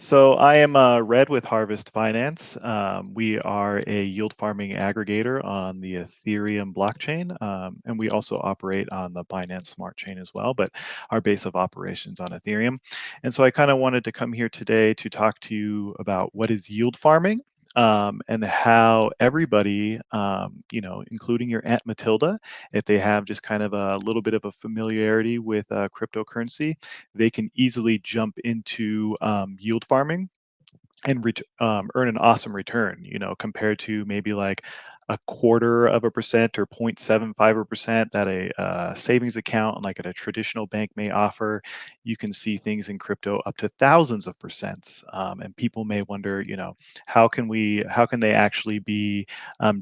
So I am Red with HarvestFinance. We are a yield farming aggregator on the Ethereum blockchain, and we also operate on the Binance Smart Chain as well. But our base of operations on Ethereum, and so I kind of wanted to come here today to talk to you about what is yield farming. And how everybody, including your Aunt Matilda, if they have just kind of a little bit of a familiarity with cryptocurrency, they can easily jump into yield farming and earn an awesome return, compared to maybe like a quarter of a percent or 0.75% that a savings account like at a traditional bank may offer. You can see things in crypto up to thousands of percents, and people may wonder, how can they actually be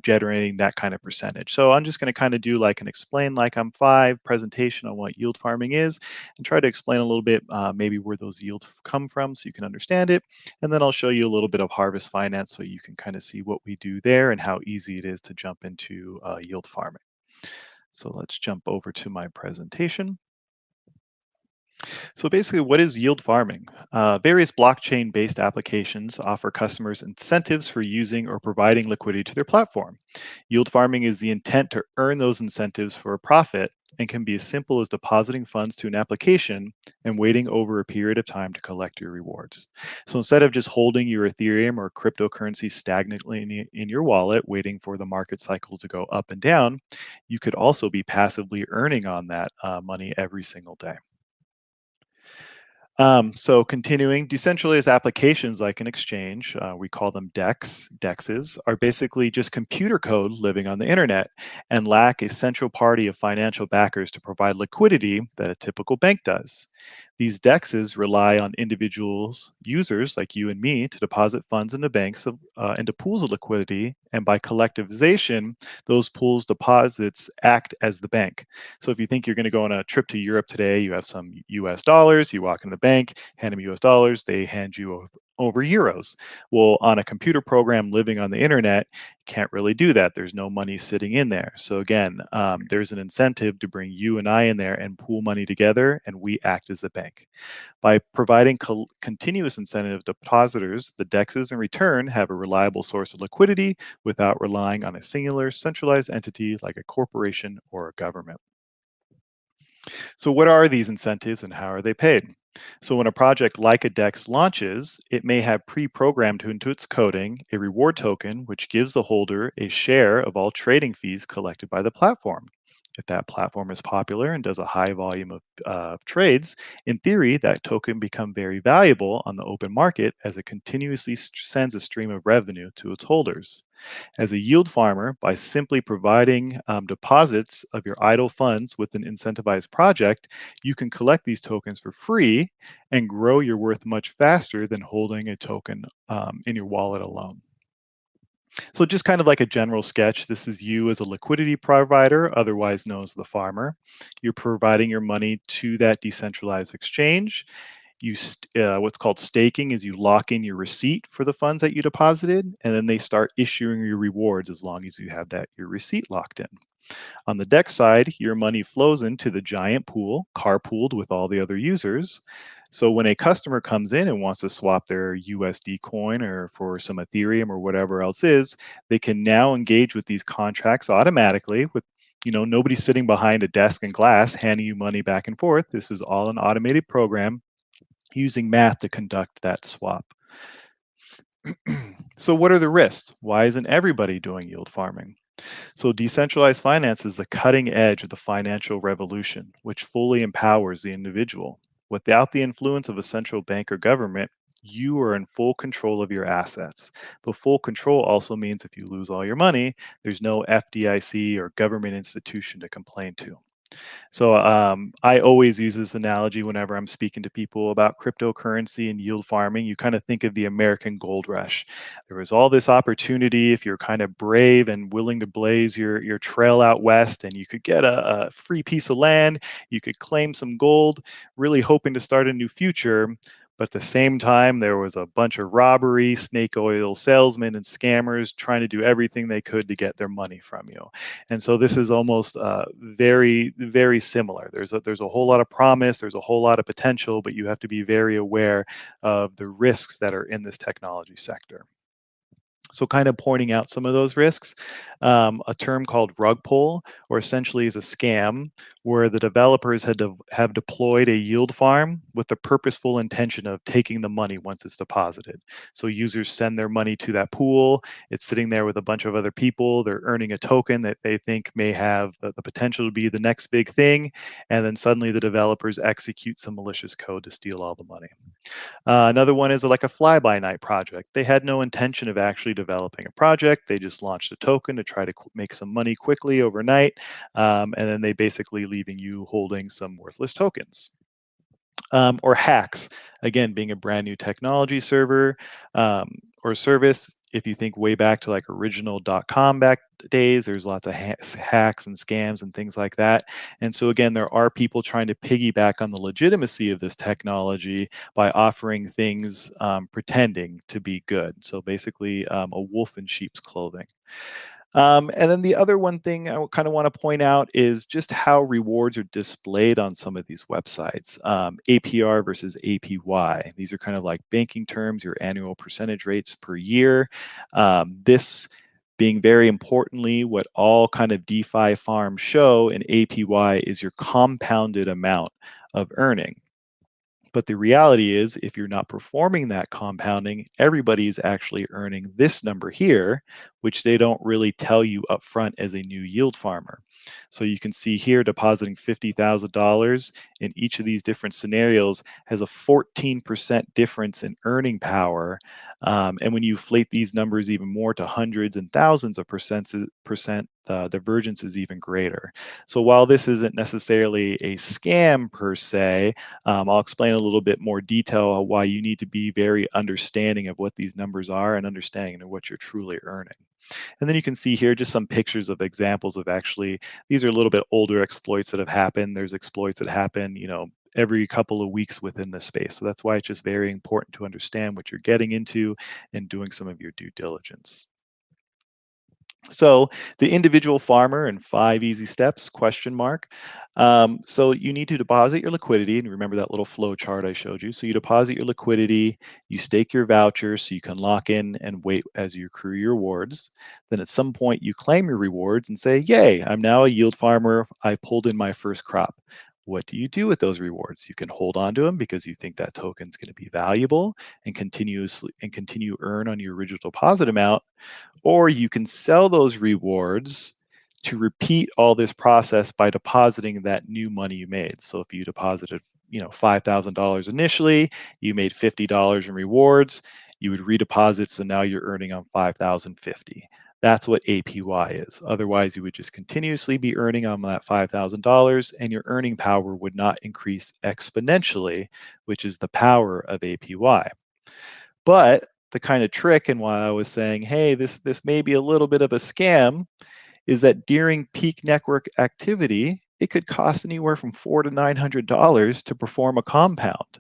generating that kind of percentage? So I'm just going to kind of do like an explain like I'm five presentation on what yield farming is, and try to explain a little bit maybe where those yields come from so you can understand it. And then I'll show you a little bit of Harvest Finance so you can kind of see what we do there and how easy it is to jump into yield farming. So let's jump over to my presentation. So basically, what is yield farming? Various blockchain-based applications offer customers incentives for using or providing liquidity to their platform. Yield farming is the intent to earn those incentives for a profit and can be as simple as depositing funds to an application and waiting over a period of time to collect your rewards. So instead of just holding your Ethereum or cryptocurrency stagnantly in your wallet, waiting for the market cycle to go up and down, you could also be passively earning on that money every single day. So continuing, decentralized applications like an exchange, we call them DEXs, are basically just computer code living on the internet and lack a central party of financial backers to provide liquidity that a typical bank does. These DEXs rely on individuals, users like you and me, to deposit funds into into pools of liquidity, and by collectivization, those pools deposits act as the bank. So if you think you're going to go on a trip to Europe today, you have some US dollars, you walk in the bank, hand them US dollars, they hand you over euros. Well, on a computer program living on the internet, can't really do that. There's no money sitting in there. So again, there's an incentive to bring you and I in there and pool money together, and we act as the bank. By providing continuous incentive depositors, the DEXs in return have a reliable source of liquidity without relying on a singular centralized entity like a corporation or a government. So what are these incentives and how are they paid? So when a project like a DEX launches, it may have pre-programmed into its coding a reward token, which gives the holder a share of all trading fees collected by the platform. If that platform is popular and does a high volume of trades, in theory, that token become very valuable on the open market as it continuously sends a stream of revenue to its holders. As a yield farmer, by simply providing deposits of your idle funds with an incentivized project, you can collect these tokens for free and grow your worth much faster than holding a token in your wallet alone. So just kind of like a general sketch, this is you as a liquidity provider, otherwise known as the farmer. You're providing your money to that decentralized exchange. What's called staking is you lock in your receipt for the funds that you deposited, and then they start issuing you rewards as long as you have your receipt locked in. On the DEX side, your money flows into the giant pool, carpooled with all the other users. So when a customer comes in and wants to swap their USD coin or for some Ethereum or whatever else is, they can now engage with these contracts automatically with nobody sitting behind a desk and glass handing you money back and forth. This is all an automated program using math to conduct that swap. So what are the risks? Why isn't everybody doing yield farming? So decentralized finance is the cutting edge of the financial revolution, which fully empowers the individual. Without the influence of a central bank or government, you are in full control of your assets. But full control also means if you lose all your money, there's no FDIC or government institution to complain to. So I always use this analogy whenever I'm speaking to people about cryptocurrency and yield farming. You kind of think of the American gold rush. There was all this opportunity if you're kind of brave and willing to blaze your trail out west, and you could get a free piece of land, you could claim some gold, really hoping to start a new future. But at the same time, there was a bunch of robbery, snake oil salesmen, and scammers trying to do everything they could to get their money from you. And so this is almost very, very similar. There's a whole lot of promise, there's a whole lot of potential, but you have to be very aware of the risks that are in this technology sector. So, kind of pointing out some of those risks, a term called rug pull, or essentially is a scam where the developers have deployed a yield farm with the purposeful intention of taking the money once it's deposited. So, users send their money to that pool. It's sitting there with a bunch of other people. They're earning a token that they think may have the potential to be the next big thing. And then suddenly the developers execute some malicious code to steal all the money. Another one is like a fly-by-night project. They had no intention of actually developing a project. They just launched a token to try to make some money quickly overnight, and then they basically leaving you holding some worthless tokens. Or hacks, again, being a brand new technology server or service. If you think way back to like original .com back days, there's lots of hacks and scams and things like that. And so again, there are people trying to piggyback on the legitimacy of this technology by offering things pretending to be good. So basically, a wolf in sheep's clothing. And then the other one thing I kind of want to point out is just how rewards are displayed on some of these websites. APR versus APY. These are kind of like banking terms, your annual percentage rates per year. This being very importantly, what all kind of DeFi farms show in APY is your compounded amount of earning. But the reality is, if you're not performing that compounding, everybody's actually earning this number here, which they don't really tell you upfront as a new yield farmer. So you can see here, depositing $50,000 in each of these different scenarios has a 14% difference in earning power. And when you inflate these numbers even more to hundreds and thousands of percent, the divergence is even greater. So while this isn't necessarily a scam per se, I'll explain a little bit more detail why you need to be very understanding of what these numbers are and understanding of what you're truly earning. And then you can see here just some pictures of examples of actually, these are a little bit older exploits that have happened. There's exploits that happen, every couple of weeks within the space. So that's why it's just very important to understand what you're getting into and doing some of your due diligence. So the individual farmer in 5 easy steps, question mark. So you need to deposit your liquidity, and remember that little flow chart I showed you. So you deposit your liquidity, you stake your voucher so you can lock in and wait as you accrue your rewards. Then at some point you claim your rewards and say, yay, I'm now a yield farmer. I pulled in my first crop. What do you do with those rewards? You can hold on to them because you think that token's going to be valuable and continue earn on your original deposit amount, or you can sell those rewards to repeat all this process by depositing that new money you made. So if you deposited, $5,000 initially, you made $50 in rewards, you would redeposit, so now you're earning on 5,050. That's what APY is. Otherwise, you would just continuously be earning on that $5,000 and your earning power would not increase exponentially, which is the power of APY. But the kind of trick and why I was saying, hey, this may be a little bit of a scam, is that during peak network activity, it could cost anywhere from $400 to $900 to perform a compound.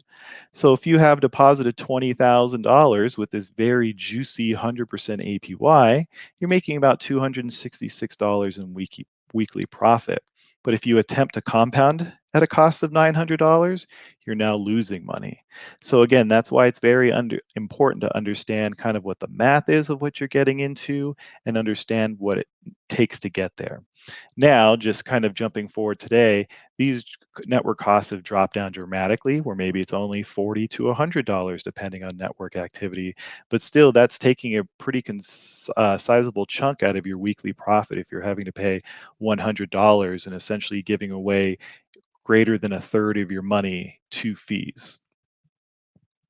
So if you have deposited $20,000 with this very juicy 100% APY, you're making about $266 in weekly profit. But if you attempt to compound at a cost of $900, you're now losing money. So again, that's why it's very important to understand kind of what the math is of what you're getting into and understand what it takes to get there. Now, just kind of jumping forward today, these network costs have dropped down dramatically, where maybe it's only $40 to $100 depending on network activity. But still, that's taking a pretty sizable chunk out of your weekly profit if you're having to pay $100 and essentially giving away greater than a third of your money to fees.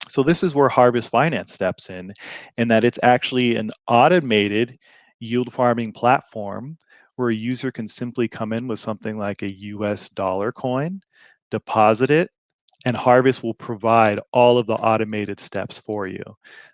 So this is where Harvest Finance steps in that it's actually an automated yield farming platform where a user can simply come in with something like a US dollar coin, deposit it, and Harvest will provide all of the automated steps for you.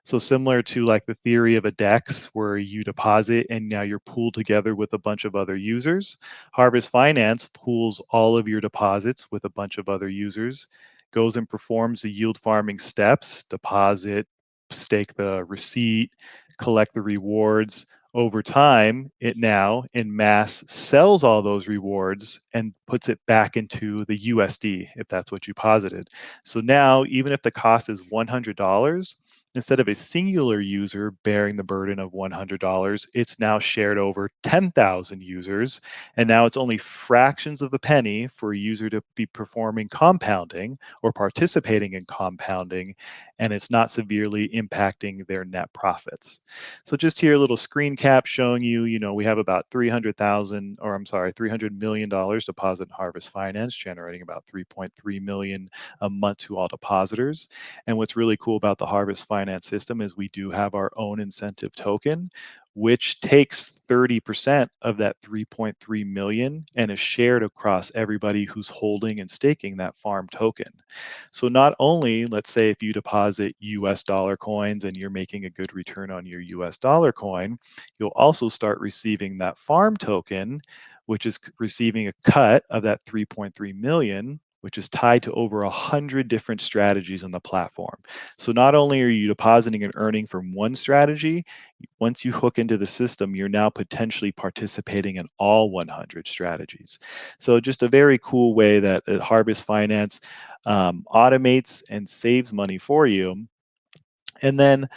So similar to like the theory of a DEX where you deposit and now you're pooled together with a bunch of other users, Harvest Finance pools all of your deposits with a bunch of other users, goes and performs the yield farming steps: deposit, stake the receipt, collect the rewards. Over time, it now in mass sells all those rewards and puts it back into the USD if that's what you posited. So now, even if the cost is $100, instead of a singular user bearing the burden of $100, it's now shared over 10,000 users. And now it's only fractions of a penny for a user to be performing compounding or participating in compounding, and it's not severely impacting their net profits. So just here, a little screen cap showing you, we have about 300,000, or I'm sorry, $300 million deposit in Harvest Finance, generating about 3.3 million a month to all depositors. And what's really cool about the Harvest Finance system is we do have our own incentive token, which takes 30% of that 3.3 million and is shared across everybody who's holding and staking that farm token. So not only, let's say if you deposit US dollar coins and you're making a good return on your US dollar coin, you'll also start receiving that farm token, which is receiving a cut of that 3.3 million, which is tied to over 100 different strategies on the platform. So not only are you depositing and earning from one strategy, once you hook into the system, you're now potentially participating in all 100 strategies. So just a very cool way that Harvest Finance automates and saves money for you. And then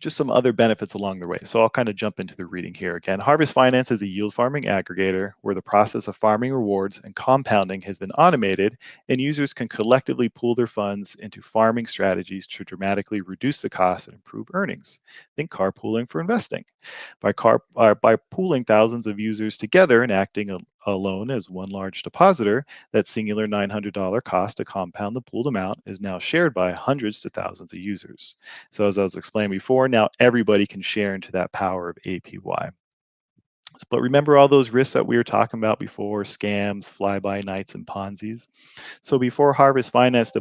just some other benefits along the way. So I'll kind of jump into the reading here again. Harvest Finance is a yield farming aggregator where the process of farming rewards and compounding has been automated, and users can collectively pool their funds into farming strategies to dramatically reduce the cost and improve earnings. Think carpooling for investing. By pooling thousands of users together and acting alone as one large depositor, that singular $900 cost to compound the pooled amount is now shared by hundreds to thousands of users. So as I was explaining before, now everybody can share into that power of APY. But remember all those risks that we were talking about before: scams, fly-by-nights, and Ponzi's. So before Harvest Finance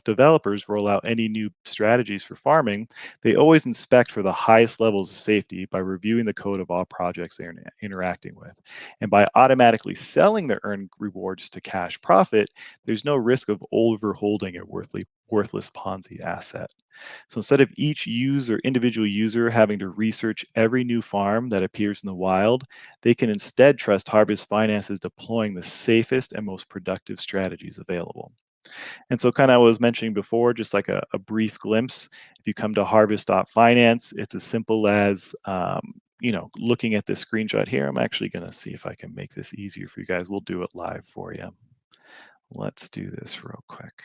developers roll out any new strategies for farming, they always inspect for the highest levels of safety by reviewing the code of all projects they're interacting with. And by automatically selling their earned rewards to cash profit, there's no risk of overholding a worthless Ponzi asset. So instead of each individual user having to research every new farm that appears in the wild, they can instead trust Harvest Finance is deploying the safest and most productive strategies available. And so kind of I was mentioning before, just like a brief glimpse, if you come to Harvest.Finance, it's as simple as looking at this screenshot here. I'm actually going to see if I can make this easier for you guys. We'll do it live for you. Let's do this real quick.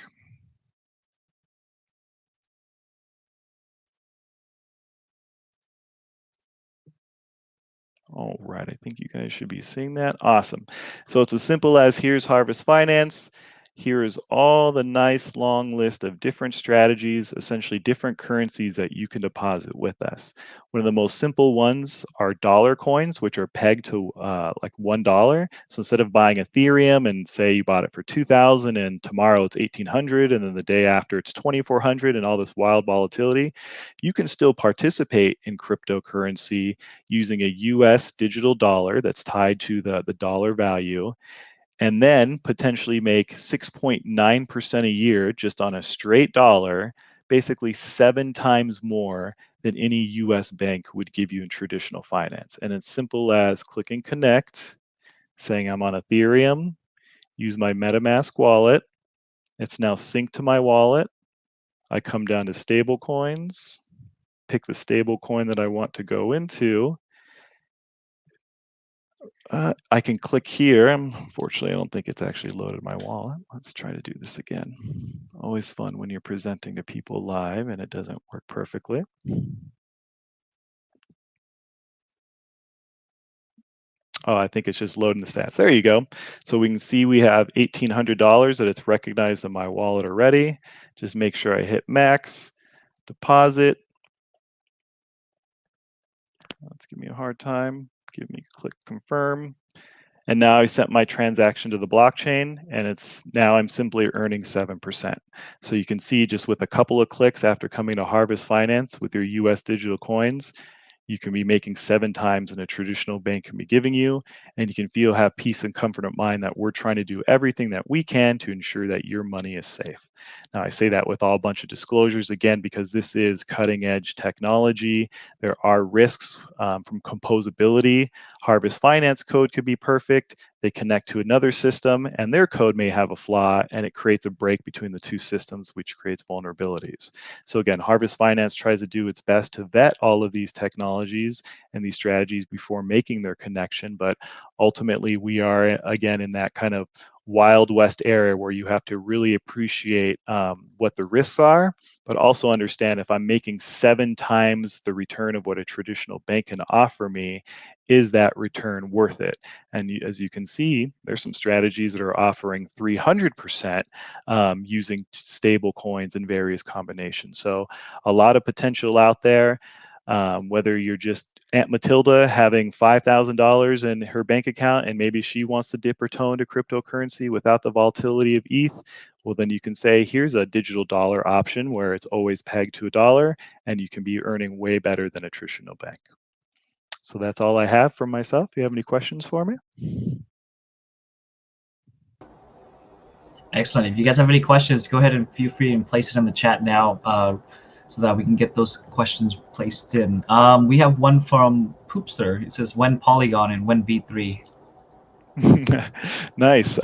All right, I think you guys should be seeing that. Awesome. So it's as simple as here's Harvest Finance. Here is all the nice long list of different strategies, essentially different currencies that you can deposit with us. One of the most simple ones are dollar coins, which are pegged to like $1. So instead of buying Ethereum and say you bought it for 2,000 and tomorrow it's 1,800 and then the day after it's 2,400 and all this wild volatility, you can still participate in cryptocurrency using a US digital dollar that's tied to the dollar value, and then potentially make 6.9% a year just on a straight dollar, basically 7 times more than any US bank would give you in traditional finance. And it's simple as clicking connect, saying I'm on Ethereum, use my MetaMask wallet. It's now synced to my wallet. I come down to stable coins, pick the stable coin that I want to go into. I can click here. Unfortunately, I don't think it's actually loaded my wallet. Let's try to do this again. Always fun when you're presenting to people live and it doesn't work perfectly. Oh, I think it's just loading the stats. There you go. So we can see we have $1,800 that it's recognized in my wallet already. Just make sure I hit max, deposit. Let's give me a hard time. Give me click confirm. And now I sent my transaction to the blockchain, and I'm simply earning 7%. So you can see just with a couple of clicks after coming to Harvest Finance with your US digital coins, You can be making 7 times than a traditional bank can be giving you, and you can have peace and comfort of mind that we're trying to do everything that we can to ensure that your money is safe. Now, I say that with all a bunch of disclosures again because this is cutting edge technology. There are risks from composability. Harvest Finance code could be perfect. They connect to another system, and their code may have a flaw, and it creates a break between the two systems, which creates vulnerabilities. So again, Harvest Finance tries to do its best to vet all of these technologies and these strategies before making their connection. But ultimately, we are again in that kind of Wild West area where you have to really appreciate what the risks are, but also understand if I'm making 7 times the return of what a traditional bank can offer me, is that return worth it? And as you can see, there's some strategies that are offering 300% using stable coins in various combinations. So a lot of potential out there. Whether you're just Aunt Matilda having $5,000 in her bank account and maybe she wants to dip her toe into cryptocurrency without the volatility of ETH, well, then you can say, here's a digital dollar option where it's always pegged to a dollar and you can be earning way better than a traditional bank. So that's all I have from myself. Do you have any questions for me? Excellent. If you guys have any questions, go ahead and feel free and place it in the chat now, so that we can get those questions placed in. We have one from Poopster. It says, when Polygon and when V3? Nice.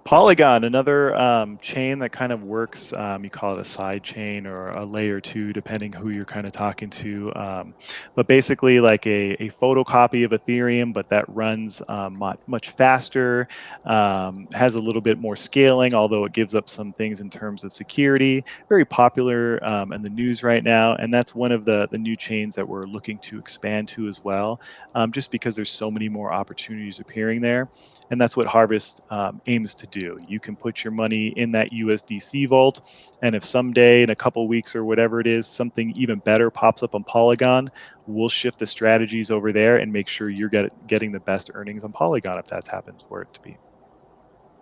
Polygon, another chain that kind of works. You call it a side chain or a layer two, depending who you're kind of talking to. But basically, like a photocopy of Ethereum, but that runs much faster, has a little bit more scaling, although it gives up some things in terms of security. Very popular in the news right now, and that's one of the new chains that we're looking to expand to as well, just because there's so many more opportunities appearing there. And that's what Harvest aims to do. You can put your money in that USDC vault, and if someday in a couple weeks or whatever it is, something even better pops up on Polygon, we'll shift the strategies over there and make sure you're getting the best earnings on Polygon if that happens for it to be.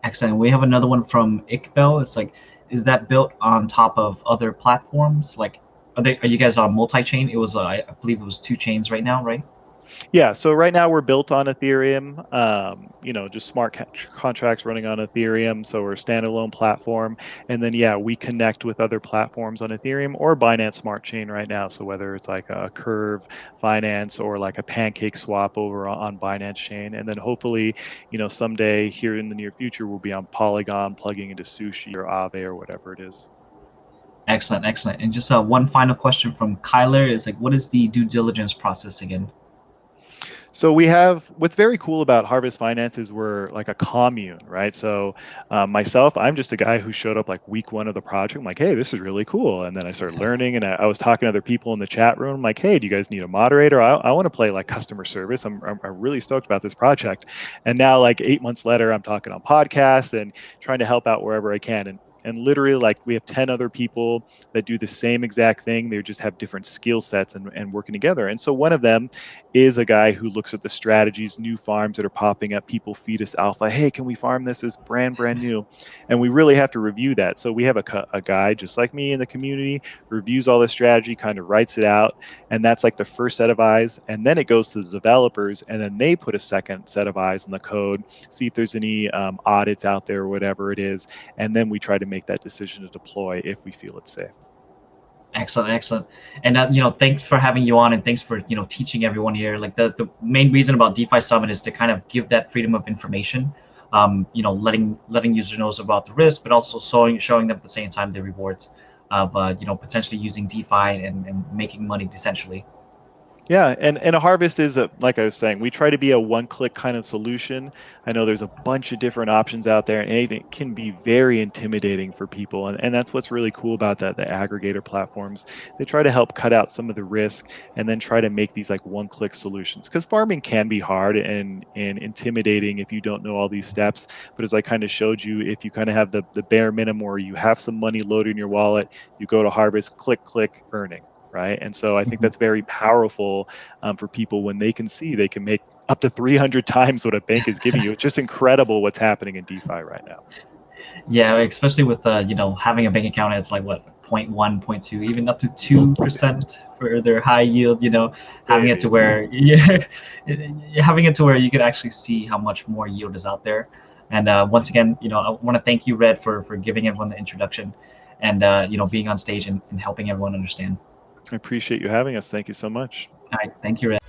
Excellent. We have another one from Iqbal. It's like, is that built on top of other platforms? Like, are you guys on multi-chain? It was, I believe it was 2 chains right now, right? Yeah, so right now we're built on Ethereum, just smart contracts running on Ethereum. So we're a standalone platform. And then, yeah, we connect with other platforms on Ethereum or Binance Smart Chain right now. So whether it's like a Curve Finance or like a Pancake Swap over on Binance Chain. And then hopefully, someday here in the near future, we'll be on Polygon plugging into Sushi or Aave or whatever it is. Excellent, excellent. And just one final question from Kyler is like, what is the due diligence process again? So we have what's very cool about Harvest Finance is we're like a commune, right? So myself, I'm just a guy who showed up like week 1 of the project. I'm like, hey, this is really cool. And then I started learning, and I was talking to other people in the chat room. I'm like, hey, do you guys need a moderator? I want to play like customer service. I'm really stoked about this project. And now, like 8 months later, I'm talking on podcasts and trying to help out wherever I can. And literally, like we have 10 other people that do the same exact thing. They just have different skill sets and working together. And so one of them is a guy who looks at the strategies, new farms that are popping up. People feed us alpha. Hey, can we farm this as brand new? And we really have to review that. So we have a guy just like me in the community, reviews all the strategy, kind of writes it out. And that's like the first set of eyes. And then it goes to the developers, and then they put a second set of eyes on the code, see if there's any audits out there or whatever it is. And then we try to make that decision to deploy if we feel it's safe. Excellent, excellent. And thanks for having you on, and thanks for teaching everyone here. Like the main reason about DeFi Summit is to kind of give that freedom of information. Letting users know about the risk, but also showing them at the same time the rewards of potentially using DeFi and making money essentially. Yeah, and a harvest is like I was saying, we try to be a one-click kind of solution. I know there's a bunch of different options out there, and it can be very intimidating for people. And that's what's really cool about the aggregator platforms. They try to help cut out some of the risk and then try to make these like one-click solutions. Because farming can be hard and intimidating if you don't know all these steps. But as I kind of showed you, if you kind of have the bare minimum where you have some money loaded in your wallet, you go to harvest, click, earning. Right. And so I think Mhm. that's very powerful for people when they can see they can make up to 300 times what a bank is giving you. It's just incredible what's happening in DeFi right now. Yeah, especially with having a bank account, it's like what 0.1, 0.2, even up to 2% for their high yield, having it to Baby. where you're having it to where you could actually see how much more yield is out there. And once again, I want to thank you, Red, for giving everyone the introduction and being on stage and helping everyone understand. I appreciate you having us. Thank you so much. All right, thank you, Red.